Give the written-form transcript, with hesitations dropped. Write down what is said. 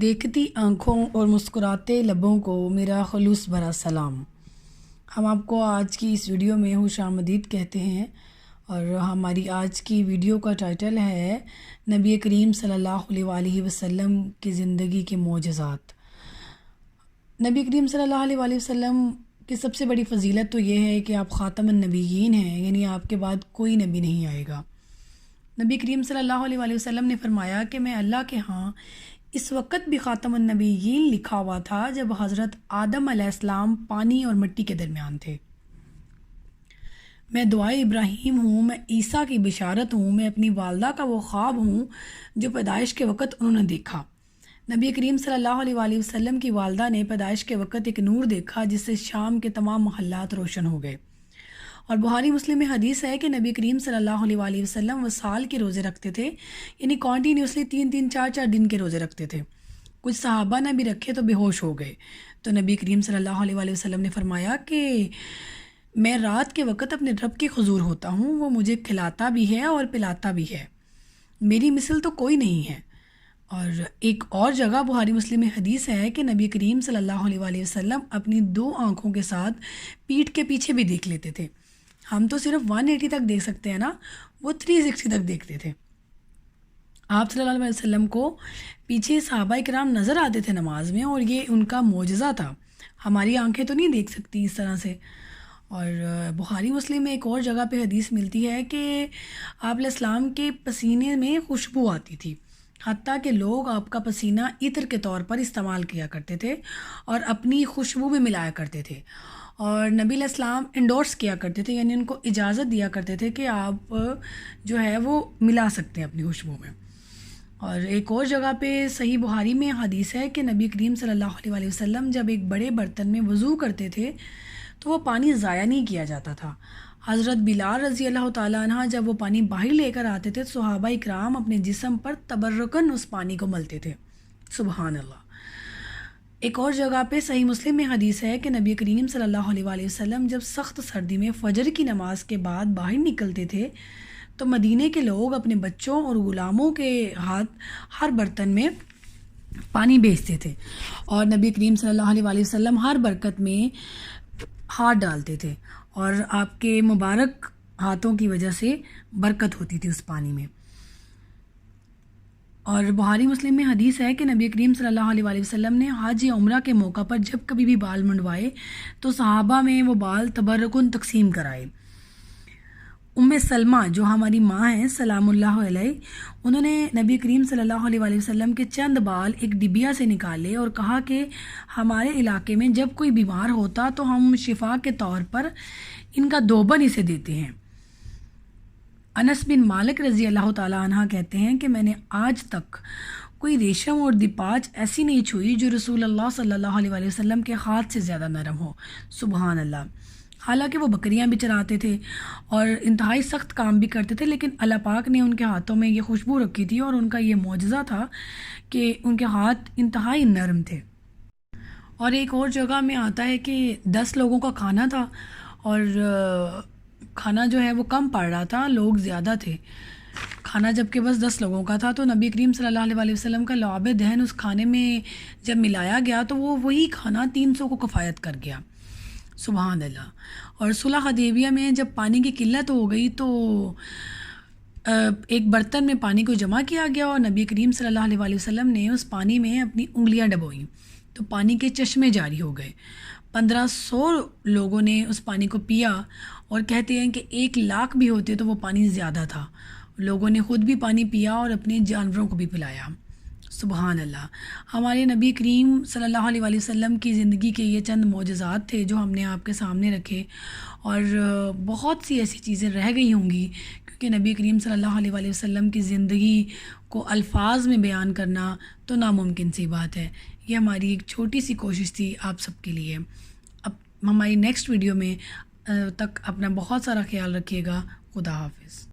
دیکھتی آنکھوں اور مسکراتے لبوں کو میرا خلوص بھرا سلام۔ ہم آپ کو آج کی اس ویڈیو میں خوش آمدید کہتے ہیں، اور ہماری آج کی ویڈیو کا ٹائٹل ہے نبی کریم صلی اللہ علیہ وآلہ وسلم کی زندگی کے معجزات۔ نبی کریم صلی اللہ علیہ وآلہ وسلم کی سب سے بڑی فضیلت تو یہ ہے کہ آپ خاتم النبیین ہیں، یعنی آپ کے بعد کوئی نبی نہیں آئے گا۔ نبی کریم صلی اللہ علیہ وآلہ وسلم نے فرمایا کہ میں اللہ کے ہاں اس وقت بھی خاتم النبیین لکھا ہوا تھا جب حضرت آدم علیہ السلام پانی اور مٹی کے درمیان تھے۔ میں دعائے ابراہیم ہوں، میں عیسیٰ کی بشارت ہوں، میں اپنی والدہ کا وہ خواب ہوں جو پیدائش کے وقت انہوں نے دیکھا۔ نبی کریم صلی اللہ علیہ وآلہ وسلم کی والدہ نے پیدائش کے وقت ایک نور دیکھا جس سے شام کے تمام محلات روشن ہو گئے۔ اور بخاری مسلم میں حدیث ہے کہ نبی کریم صلی اللہ علیہ وآلہ وسلم وصال کے روزے رکھتے تھے، یعنی کنٹینیوسلی 3 4 دن کے روزے رکھتے تھے۔ کچھ صحابہ نے بھی رکھے تو بے ہوش ہو گئے، تو نبی کریم صلی اللہ علیہ وآلہ وسلم نے فرمایا کہ میں رات کے وقت اپنے رب کے حضور ہوتا ہوں، وہ مجھے کھلاتا بھی ہے اور پلاتا بھی ہے، میری مثل تو کوئی نہیں ہے۔ اور ایک اور جگہ بخاری مسلم میں حدیث ہے کہ نبی کریم صلی اللہ علیہ وآلہ وسلم اپنی 2 آنکھوں کے ساتھ پیٹھ کے پیچھے بھی دیکھ لیتے تھے۔ ہم تو صرف 180 تک دیکھ سکتے ہیں نا، وہ 360 تک دیکھتے تھے۔ آپ صلی اللہ علیہ وسلم کو پیچھے صحابہ کرام نظر آتے تھے نماز میں، اور یہ ان کا معجزہ تھا۔ ہماری آنکھیں تو نہیں دیکھ سکتی اس طرح سے۔ اور بخاری مسلم میں ایک اور جگہ پہ حدیث ملتی ہے کہ آپ علیہ السلام کے پسینے میں خوشبو آتی تھی، حتیٰ کہ لوگ آپ کا پسینہ عطر کے طور پر استعمال کیا کرتے تھے اور اپنی خوشبو میں ملایا کرتے تھے، اور نبی علیہ السلام انڈورس کیا کرتے تھے، یعنی ان کو اجازت دیا کرتے تھے کہ آپ جو ہے وہ ملا سکتے ہیں اپنی خوشبو میں۔ اور ایک اور جگہ پہ صحیح بخاری میں حدیث ہے کہ نبی کریم صلی اللہ علیہ وآلہ وسلم جب ایک بڑے برتن میں وضو کرتے تھے تو وہ پانی ضائع نہیں کیا جاتا تھا۔ حضرت بلال رضی اللہ تعالیٰ عنہ جب وہ پانی باہر لے کر آتے تھے، صحابہ اکرام اپنے جسم پر تبرکاً اس پانی کو ملتے تھے۔ سبحان اللہ۔ ایک اور جگہ پہ صحیح مسلم میں حدیث ہے کہ نبی کریم صلی اللہ علیہ وآلہ وسلم جب سخت سردی میں فجر کی نماز کے بعد باہر نکلتے تھے تو مدینے کے لوگ اپنے بچوں اور غلاموں کے ہاتھ ہر برتن میں پانی بھیجتے تھے، اور نبی کریم صلی اللہ علیہ وآلہ وسلم ہر برکت میں ہاتھ ڈالتے تھے، اور آپ کے مبارک ہاتھوں کی وجہ سے برکت ہوتی تھی اس پانی میں۔ اور بخاری مسلم میں حدیث ہے کہ نبی کریم صلی اللہ علیہ وآلہ وسلم نے حج یا عمرہ کے موقع پر جب کبھی بھی بال منڈوائے تو صحابہ میں وہ بال تبرکن تقسیم کرائے۔ سلمہ جو ہماری ماں ہیں سلام اللہ علیہ، انہوں نے نبی کریم صلی اللہ علیہ وآلہ وسلم کے چند بال ایک ڈبیا سے نکالے اور کہا کہ ہمارے علاقے میں جب کوئی بیمار ہوتا تو ہم شفا کے طور پر ان کا دوبن اسے دیتے ہیں۔ انس بن مالک رضی اللہ تعالیٰ عنہ کہتے ہیں کہ میں نے آج تک کوئی ریشم اور دیپاج ایسی نہیں چھوئی جو رسول اللہ صلی اللہ علیہ وآلہ وسلم کے ہاتھ سے زیادہ نرم ہو۔ سبحان اللہ۔ حالانکہ وہ بکریاں بھی چراتے تھے اور انتہائی سخت کام بھی کرتے تھے، لیکن اللہ پاک نے ان کے ہاتھوں میں یہ خوشبو رکھی تھی، اور ان کا یہ معجزہ تھا کہ ان کے ہاتھ انتہائی نرم تھے۔ اور ایک اور جگہ میں آتا ہے کہ 10 لوگوں کا کھانا تھا، اور کھانا جو ہے وہ کم پڑ رہا تھا، لوگ زیادہ تھے۔ کھانا جب کہ بس 10 لوگوں کا تھا، تو نبی کریم صلی اللہ علیہ وآلہ وسلم کا لعاب دہن اس کھانے میں جب ملایا گیا تو وہی کھانا 300 کو کفایت کر گیا۔ سبحان اللہ۔ اور صلح حدیبیہ میں جب پانی کی قلت ہو گئی تو ایک برتن میں پانی کو جمع کیا گیا، اور نبی کریم صلی اللہ علیہ وآلہ وسلم نے اس پانی میں اپنی انگلیاں ڈبوئیں تو پانی کے چشمے جاری ہو گئے۔ 1500 لوگوں نے اس پانی کو پیا، اور کہتے ہیں کہ 1 لاکھ بھی ہوتے تو وہ پانی زیادہ تھا۔ لوگوں نے خود بھی پانی پیا اور اپنے جانوروں کو بھی پلایا۔ سبحان اللہ۔ ہمارے نبی کریم صلی اللہ علیہ وآلہ وسلم کی زندگی کے یہ چند معجزات تھے جو ہم نے آپ کے سامنے رکھے، اور بہت سی ایسی چیزیں رہ گئی ہوں گی، کیونکہ نبی کریم صلی اللہ علیہ وآلہ وسلم کی زندگی کو الفاظ میں بیان کرنا تو ناممکن سی بات ہے۔ یہ ہماری ایک چھوٹی سی کوشش تھی آپ سب کے لیے۔ اب ہماری نیکسٹ ویڈیو میں تک اپنا بہت سارا خیال رکھیے گا۔ خدا حافظ۔